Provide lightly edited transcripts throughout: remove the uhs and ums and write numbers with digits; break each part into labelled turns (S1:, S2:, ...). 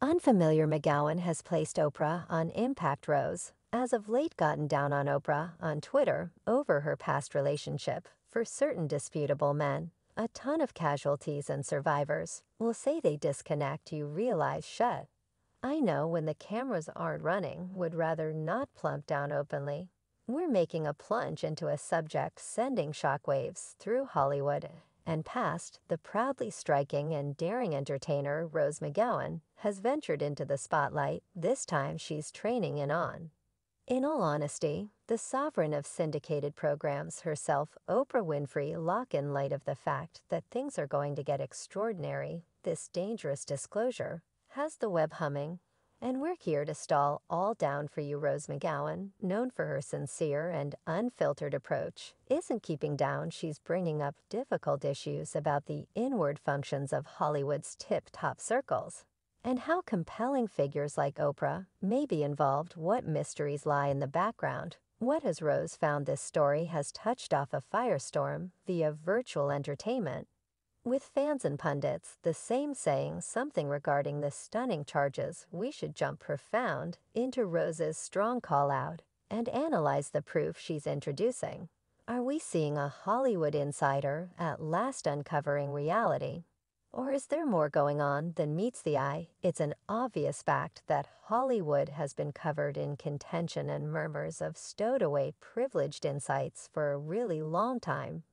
S1: Unfamiliar McGowan has placed Oprah on Impact Rose, as of late gotten down on Oprah on Twitter over her past relationship for certain disputable men. A ton of casualties and survivors will say they disconnect, you realize shit. I know when the cameras aren't running would rather not plump down openly. We're making a plunge into a subject sending shockwaves through Hollywood and past. The proudly striking and daring entertainer Rose McGowan has ventured into the spotlight. This time she's training in on. In all honesty, the sovereign of syndicated programs herself, Oprah Winfrey, lock in light of the fact that things are going to get extraordinary. This dangerous disclosure has the web humming. And we're here to stall all down for you. Rose McGowan, known for her sincere and unfiltered approach, isn't keeping down. She's bringing up difficult issues about the inward functions of Hollywood's tip-top circles and how compelling figures like Oprah may be involved. What mysteries lie in the background? What has Rose found? This story has touched off a firestorm via virtual entertainment, with fans and pundits the same saying something regarding the stunning charges. We should jump profound into Rose's strong call-out and analyze the proof she's introducing. Are we seeing a Hollywood insider at last uncovering reality? Or is there more going on than meets the eye? It's an obvious fact that Hollywood has been covered in contention and murmurs of stowed-away privileged insights for a really long time.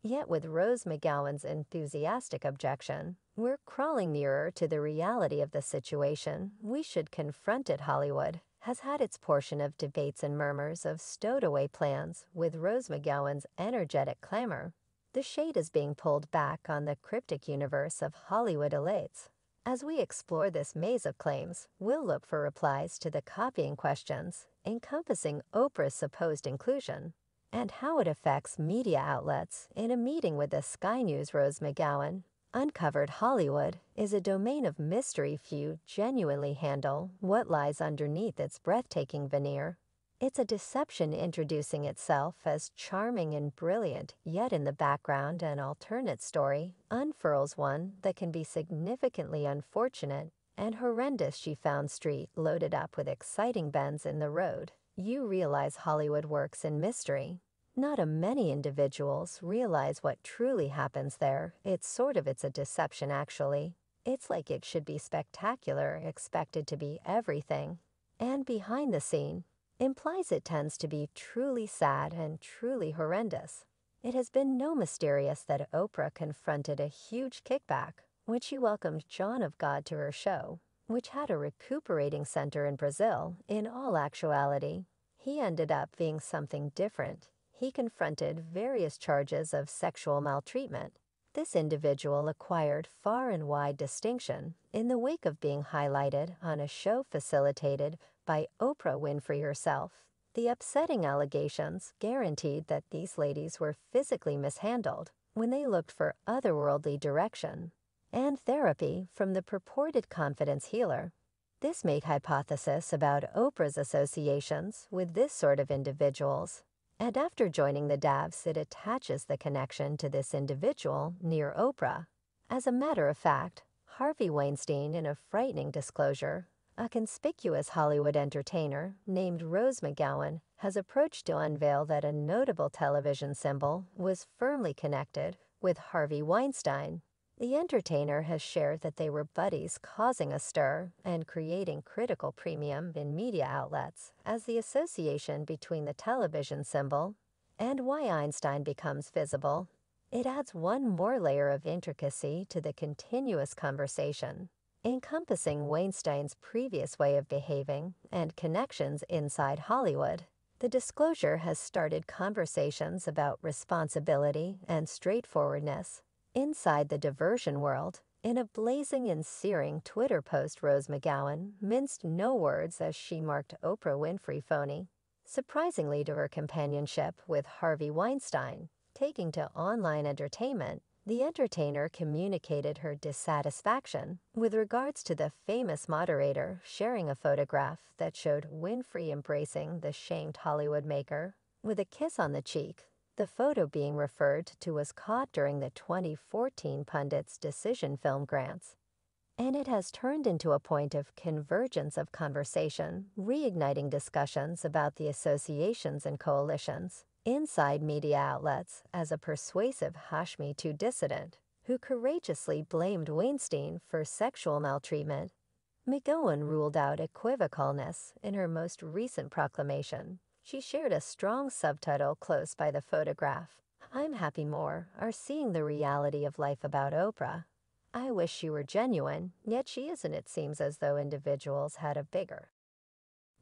S1: Yet with Rose McGowan's enthusiastic objection, we're crawling nearer to the reality of the situation. We should confront it. Hollywood has had its portion of debates and murmurs of stowed-away plans. With Rose McGowan's energetic clamor, the shade is being pulled back on the cryptic universe of Hollywood elites. As we explore this maze of claims, we'll look for replies to the copying questions encompassing Oprah's supposed inclusion and how it affects media outlets. In a meeting with the Sky News, Rose McGowan uncovered Hollywood is a domain of mystery. Few genuinely handle what lies underneath its breathtaking veneer. It's a deception introducing itself as charming and brilliant, yet in the background an alternate story unfurls, one that can be significantly unfortunate and horrendous. She found street loaded up with exciting bends in the road. You realize Hollywood works in mystery. Not a many individuals realize what truly happens there. It's a deception actually. It's like it should be spectacular, expected to be everything. And behind the scene implies it tends to be truly sad and truly horrendous. It has been no mysterious that Oprah confronted a huge kickback when she welcomed John of God to her show, which had a recuperating center in Brazil. In all actuality, he ended up being something different. He confronted various charges of sexual maltreatment. This individual acquired far and wide distinction in the wake of being highlighted on a show facilitated by Oprah Winfrey herself. The upsetting allegations guaranteed that these ladies were physically mishandled when they looked for otherworldly direction and therapy from the purported confidence healer. This made hypothesis about Oprah's associations with this sort of individuals. And after joining the Davs, it attaches the connection to this individual near Oprah. As a matter of fact, Harvey Weinstein, in a frightening disclosure, a conspicuous Hollywood entertainer named Rose McGowan, has approached to unveil that a notable television symbol was firmly connected with Harvey Weinstein. The entertainer has shared that they were buddies, causing a stir and creating critical premium in media outlets as the association between the television symbol and why Einstein becomes visible. It adds one more layer of intricacy to the continuous conversation, encompassing Weinstein's previous way of behaving and connections inside Hollywood. The disclosure has started conversations about responsibility and straightforwardness inside the diversion world. In a blazing and searing Twitter post, Rose McGowan minced no words as she marked Oprah Winfrey phony, surprisingly to her companionship with Harvey Weinstein. Taking to online entertainment, the entertainer communicated her dissatisfaction with regards to the famous moderator sharing a photograph that showed Winfrey embracing the shamed Hollywood maker with a kiss on the cheek. The photo being referred to was caught during the 2014 Pundit's Decision Film grants. And it has turned into a point of convergence of conversation, reigniting discussions about the associations and coalitions inside media outlets as a persuasive Hashmi 2 dissident who courageously blamed Weinstein for sexual maltreatment. McGowan ruled out equivocalness in her most recent proclamation. She shared a strong subtitle close by the photograph. I'm happy more are seeing the reality of life about Oprah. I wish she were genuine, yet she isn't. It seems as though individuals had a bigger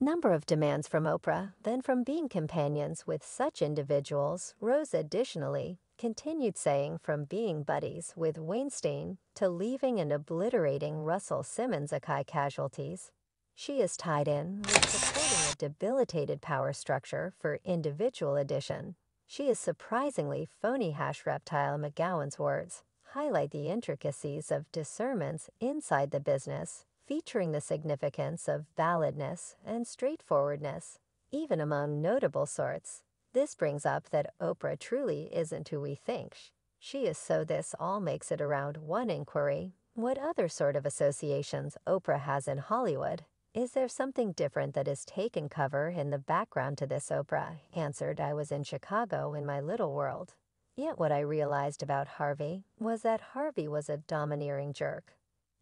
S1: number of demands from Oprah than from being companions with such individuals. Rose additionally continued saying from being buddies with Weinstein to leaving and obliterating Russell Simmons' Akai casualties. She is tied in with supporting a debilitated power structure for individual addition. She is surprisingly phony. Reptile McGowan's words highlight the intricacies of discernments inside the business, featuring the significance of validness and straightforwardness, even among notable sorts. This brings up that Oprah truly isn't who we think she is, so this all makes it around one inquiry. What other sort of associations Oprah has in Hollywood? Is there something different that has taken cover in the background to this? Oprah answered, I was in Chicago in my little world. Yet what I realized about Harvey was that Harvey was a domineering jerk.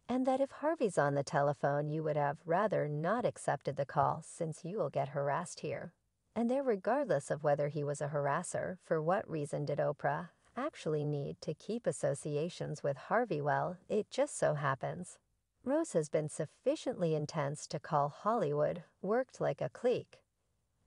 S1: And that if Harvey's on the telephone, you would have rather not accepted the call since you will get harassed here. And there, regardless of whether he was a harasser, for what reason did Oprah actually need to keep associations with Harvey? Well, it just so happens Rose has been sufficiently intense to call Hollywood worked like a clique,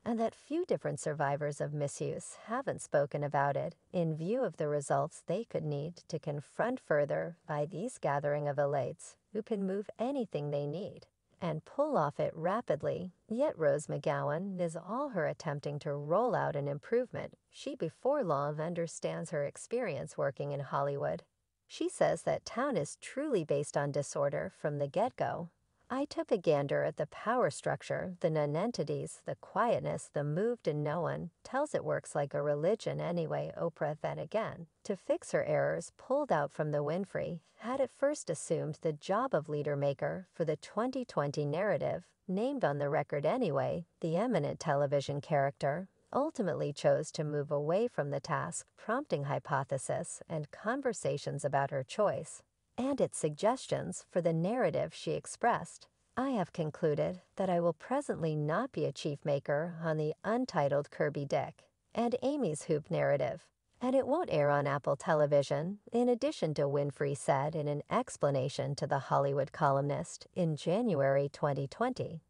S1: and that few different survivors of misuse haven't spoken about it in view of the results they could need to confront further by these gathering of elites who can move anything they need and pull off it rapidly. Yet Rose McGowan is all her attempting to roll out an improvement. She before long understands her experience working in Hollywood. She says that town is truly based on disorder from the get-go. I took a gander at the power structure, the nonentities, the quietness, the moved, and no one tells it works like a religion anyway. Oprah, then again, to fix her errors, pulled out from the Winfrey, had at first assumed the job of leader maker for the 2020 narrative, named on the record anyway. The eminent television character ultimately chose to move away from the task, prompting hypothesis and conversations about her choice and its suggestions for the narrative she expressed. I have concluded that I will presently not be a chief maker on the untitled Kirby Dick and Amy's Hoop narrative, and it won't air on Apple Television, in addition to Winfrey said in an explanation to The Hollywood Columnist in January 2020.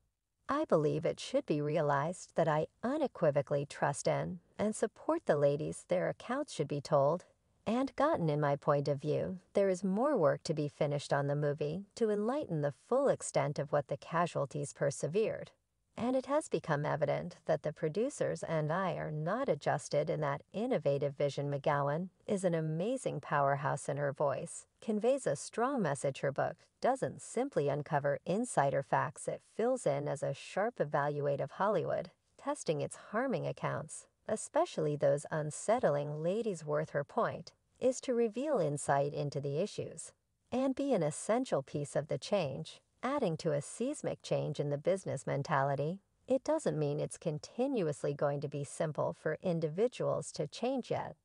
S1: I believe it should be realized that I unequivocally trust in and support the ladies. Their accounts should be told and gotten. In my point of view, there is more work to be finished on the movie to enlighten the full extent of what the casualties persevered. And it has become evident that the producers and I are not adjusted in that innovative vision. McGowan is an amazing powerhouse, and her voice conveys a strong message. Her book doesn't simply uncover insider facts, it fills in as a sharp evaluative Hollywood, testing its harming accounts, especially those unsettling ladies. Worth her point is to reveal insight into the issues and be an essential piece of the change, adding to a seismic change in the business mentality. It doesn't mean it's continuously going to be simple for individuals to change yet.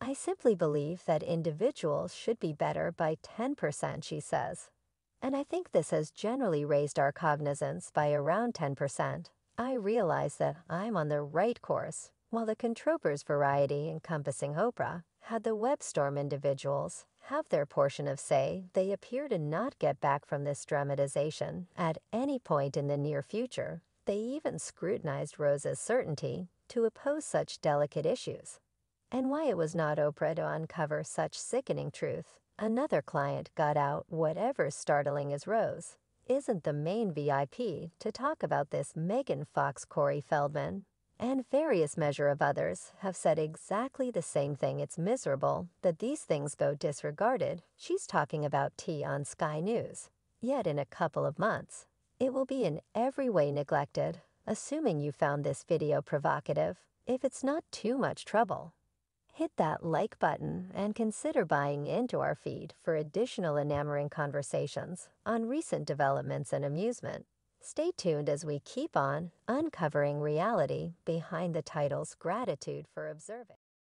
S1: I simply believe that individuals should be better by 10%, she says. And I think this has generally raised our cognizance by around 10%. I realize that I'm on the right course, while the Contropers variety encompassing Oprah had the Webstorm individuals have their portion of say. They appear to not get back from this dramatization at any point in the near future. They even scrutinized Rose's certainty to oppose such delicate issues, and why it was not Oprah to uncover such sickening truth. Another client got out whatever startling as Rose isn't the main VIP to talk about this. Megan Fox, Corey Feldman, and various measure of others have said exactly the same thing. It's miserable that these things go disregarded. She's talking about tea on Sky News. Yet in a couple of months, it will be in every way neglected. Assuming you found this video provocative, if it's not too much trouble, Hit that like button and consider buying into our feed for additional enamoring conversations on recent developments and amusement. Stay tuned as we keep on uncovering reality behind the title's gratitude for observing.